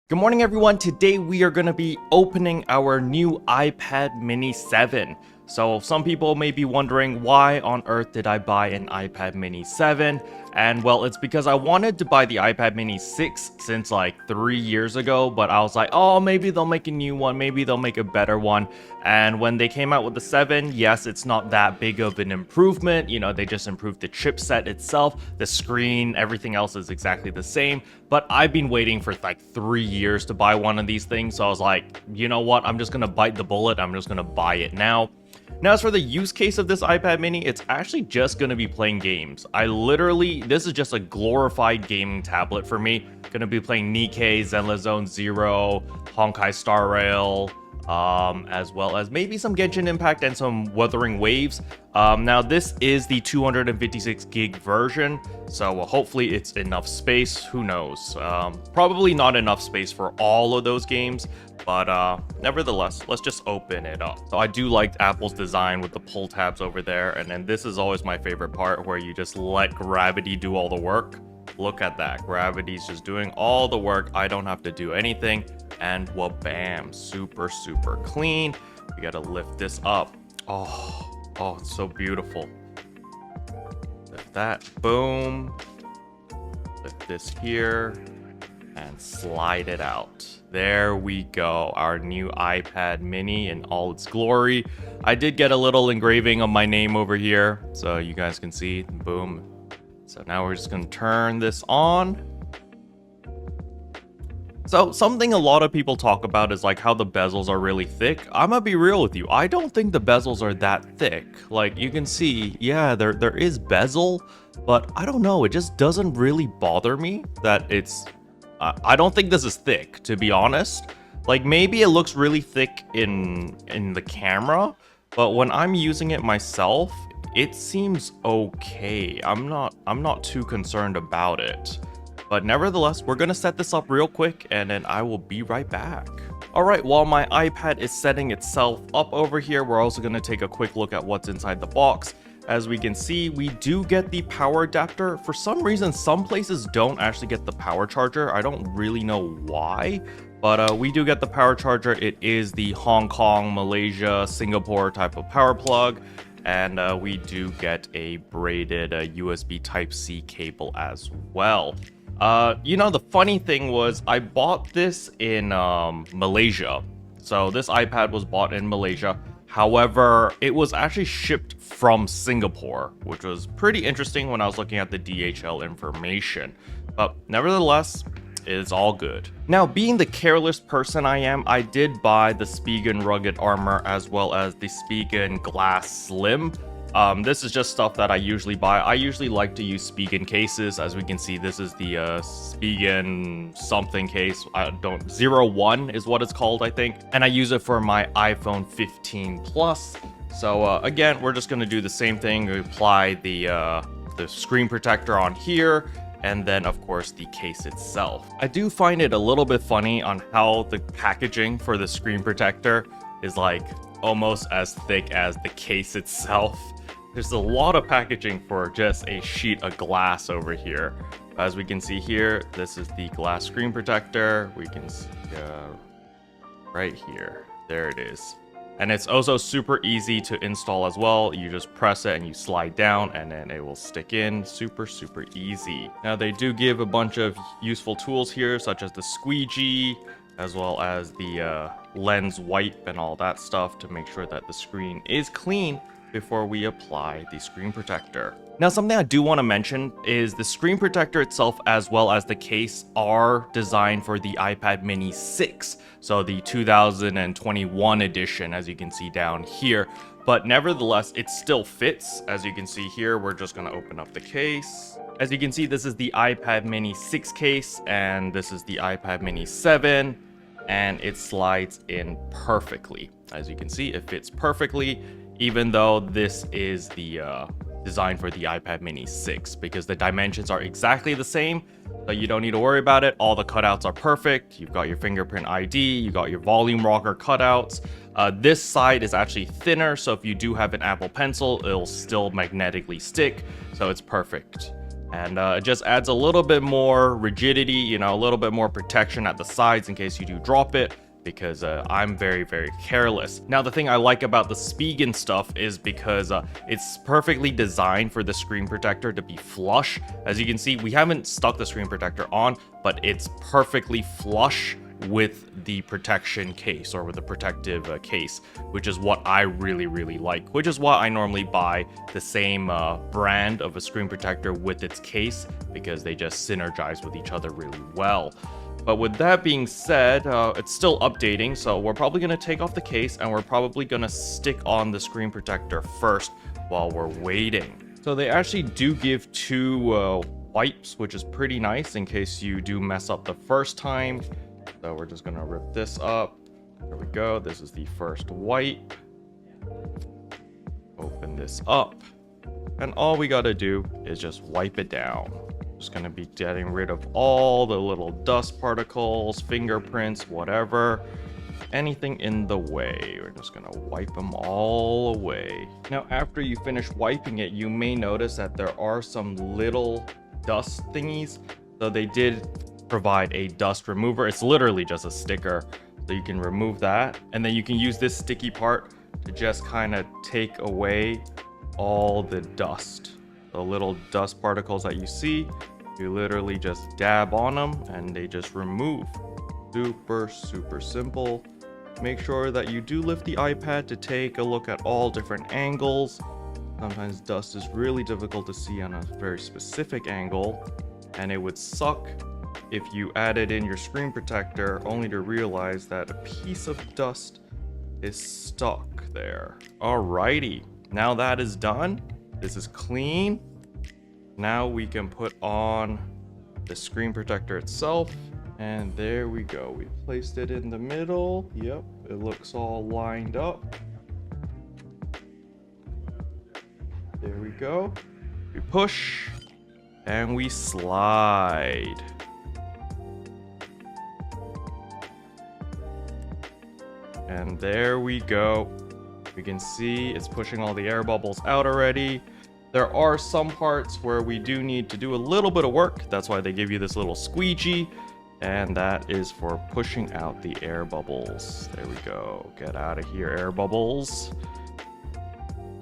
Good morning, everyone. Today we are going to be opening our new iPad mini 7. So some people may be wondering, why on earth did I buy an iPad mini 7? And well, it's because I wanted to buy the iPad mini 6 since like 3 years ago, but I was like, oh, maybe they'll make a new one, maybe they'll make a better one. And when they came out with the 7, yes, it's not that big of an improvement. You know, they just improved the chipset itself, the screen, everything else is exactly the same. But I've been waiting for like 3 years to buy one of these things, so I was like, you know what, I'm just gonna bite the bullet, I'm just gonna buy it now. Now, as for the use case of this iPad mini, it's actually just going to be playing games. This is just a glorified gaming tablet for me. Going to be playing Nikkei, Zenless Zone Zero, Honkai Star Rail, as well as maybe some Genshin Impact and some Wuthering Waves. Now, this is the 256 gig version, so hopefully it's enough space. Who knows? Probably not enough space for all of those games, but nevertheless, let's just open it up. So I do like Apple's design with the pull tabs over there, and then this is always my favorite part, where you just let gravity do all the work. Look at that, gravity's just doing all the work. I don't have to do anything, and well, bam, super clean. We gotta lift this up. Oh, it's so beautiful. Lift that, boom. Lift this here and slide it out. There we go, our new iPad mini in all its glory. I did get a little engraving of my name over here, so you guys can see, boom. So now we're just gonna turn this on. So something a lot of people talk about is like how the bezels are really thick. I'm gonna be real with you, I don't think the bezels are that thick. Like you can see, yeah, there is bezel, but I don't know, it just doesn't really bother me that it's I don't think this is thick, to be honest. Like maybe it looks really thick in the camera, but when I'm using it myself, it seems okay. I'm not too concerned about it. But nevertheless, we're gonna set this up real quick and then I will be right back. Alright, while my iPad is setting itself up over here, we're also gonna take a quick look at what's inside the box. As we can see, we do get the power adapter. For some reason, some places don't actually get the power charger. I don't really know why, but we do get the power charger. It is the Hong Kong, Malaysia, Singapore type of power plug. And we do get a braided USB Type-C cable as well. You know, the funny thing was I bought this in Malaysia. So this iPad was bought in Malaysia. However, it was actually shipped from Singapore, which was pretty interesting when I was looking at the DHL information. But nevertheless, it's all good. Now, being the careless person I am, I did buy the Spigen Rugged Armor as well as the Spigen Glass Slim. This is just stuff that I usually buy. I usually like to use Spigen cases. As we can see, this is the Spigen something case. 01 is what it's called, I think. And I use it for my iPhone 15 Plus. So again, we're just gonna do the same thing. We apply the screen protector on here, and then of course the case itself. I do find it a little bit funny on how the packaging for the screen protector is like almost as thick as the case itself. There's a lot of packaging for just a sheet of glass over here. As we can see here, this is the glass screen protector. We can see right here, there it is. And it's also super easy to install as well. You just press it and you slide down and then it will stick in. Super easy. Now they do give a bunch of useful tools here, such as the squeegee, as well as the lens wipe and all that stuff to make sure that the screen is clean before we apply the screen protector. Now, something I do want to mention is the screen protector itself as well as the case are designed for the iPad mini 6, so the 2021 edition, as you can see down here. But nevertheless, it still fits. As you can see here, we're just going to open up the case. As you can see, this is the iPad mini 6 case, and this is the iPad mini 7, and it slides in perfectly. As you can see, it fits perfectly, even though this is the design for the iPad mini 6, because the dimensions are exactly the same, so you don't need to worry about it. All the cutouts are perfect. You've got your fingerprint ID, you got your volume rocker cutouts. This side is actually thinner, so if you do have an Apple Pencil, it'll still magnetically stick, so it's perfect. And it just adds a little bit more rigidity, you know, a little bit more protection at the sides in case you do drop it, because I'm very, very careless. Now, the thing I like about the Spigen stuff is because it's perfectly designed for the screen protector to be flush. As you can see, we haven't stuck the screen protector on, but it's perfectly flush with the protection case, or with the protective case, which is what I really, really like, which is why I normally buy the same brand of a screen protector with its case, because they just synergize with each other really well. But with that being said, it's still updating, so we're probably going to take off the case and we're probably going to stick on the screen protector first while we're waiting. So they actually do give two wipes, which is pretty nice in case you do mess up the first time. So we're just going to rip this up. There we go. This is the first wipe. Open this up. And all we got to do is just wipe it down. Just going to be getting rid of all the little dust particles, fingerprints, whatever, anything in the way. We're just going to wipe them all away. Now, after you finish wiping it, you may notice that there are some little dust thingies. So they did provide a dust remover. It's literally just a sticker, so you can remove that. And then you can use this sticky part to just kind of take away all the dust. The little dust particles that you see, you literally just dab on them and they just remove. Super, super simple. Make sure that you do lift the iPad to take a look at all different angles. Sometimes dust is really difficult to see on a very specific angle, and it would suck if you added in your screen protector only to realize that a piece of dust is stuck there. Alrighty, now that is done. This is clean. Now we can put on the screen protector itself, and there we go. We placed it in the middle. Yep, it looks all lined up. There we go. We push and we slide. And there we go. We can see it's pushing all the air bubbles out already. There are some parts where we do need to do a little bit of work. That's why they give you this little squeegee, and that is for pushing out the air bubbles. There we go. Get out of here, air bubbles.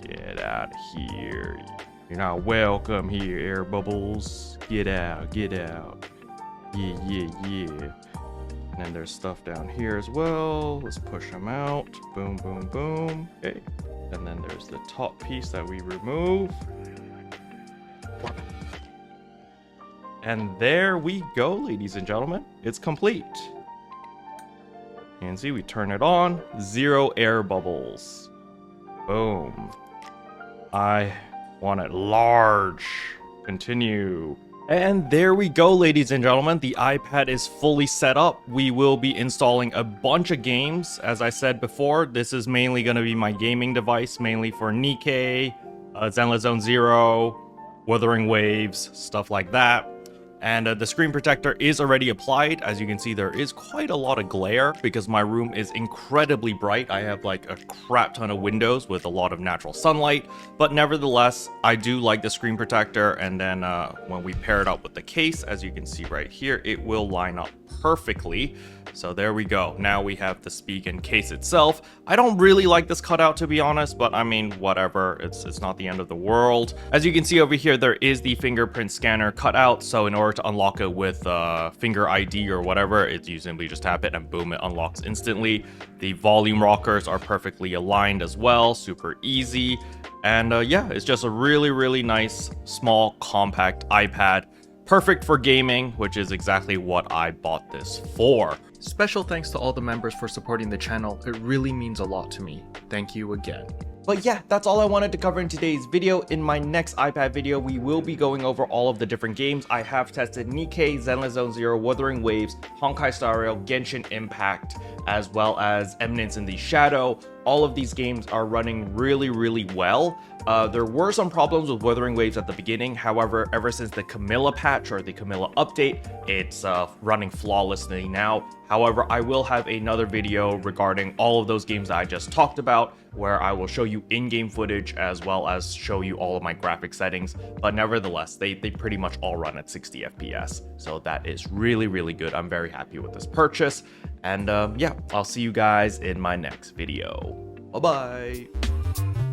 Get out of here. You're not welcome here, air bubbles. Get out, get out. Yeah, yeah, yeah. And then there's stuff down here as well. Let's push them out. Boom, boom, boom. Okay. And then there's the top piece that we remove. And there we go, ladies and gentlemen. It's complete. You can see we turn it on. 0 air bubbles. Boom. I want it large. Continue. And there we go, ladies and gentlemen. The iPad is fully set up. We will be installing a bunch of games. As I said before, this is mainly going to be my gaming device, mainly for Nikkei, Zenless Zone Zero, Wuthering Waves, stuff like that. And the screen protector is already applied. As you can see, there is quite a lot of glare because my room is incredibly bright. I have like a crap ton of windows with a lot of natural sunlight, but nevertheless, I do like the screen protector. And then when we pair it up with the case, as you can see right here, it will line up perfectly. So there we go. Now we have the Spigen case itself. I don't really like this cutout, to be honest, but I mean, whatever. It's not the end of the world. As you can see over here, there is the fingerprint scanner cutout. So in order to unlock it with finger ID or whatever, you simply just tap it and boom, it unlocks instantly. The volume rockers are perfectly aligned as well, super easy. And yeah, it's just a really, really nice, small, compact iPad. Perfect for gaming, which is exactly what I bought this for. Special thanks to all the members for supporting the channel. It really means a lot to me. Thank you again. But yeah, that's all I wanted to cover in today's video. In my next iPad video, we will be going over all of the different games. I have tested Nikkei, Zenless Zone Zero, Wuthering Waves, Honkai Star Rail, Genshin Impact, as well as Eminence in the Shadow. all of these games are running really well. There were some problems with Wuthering Waves at the beginning. However, ever since the Camilla patch or the Camilla update, it's running flawlessly now. However, I will have another video regarding all of those games that I just talked about, where I will show you in-game footage as well as show you all of my graphic settings. But nevertheless, they pretty much all run at 60 FPS. So that is really good. I'm very happy with this purchase. And yeah, I'll see you guys in my next video. Bye-bye.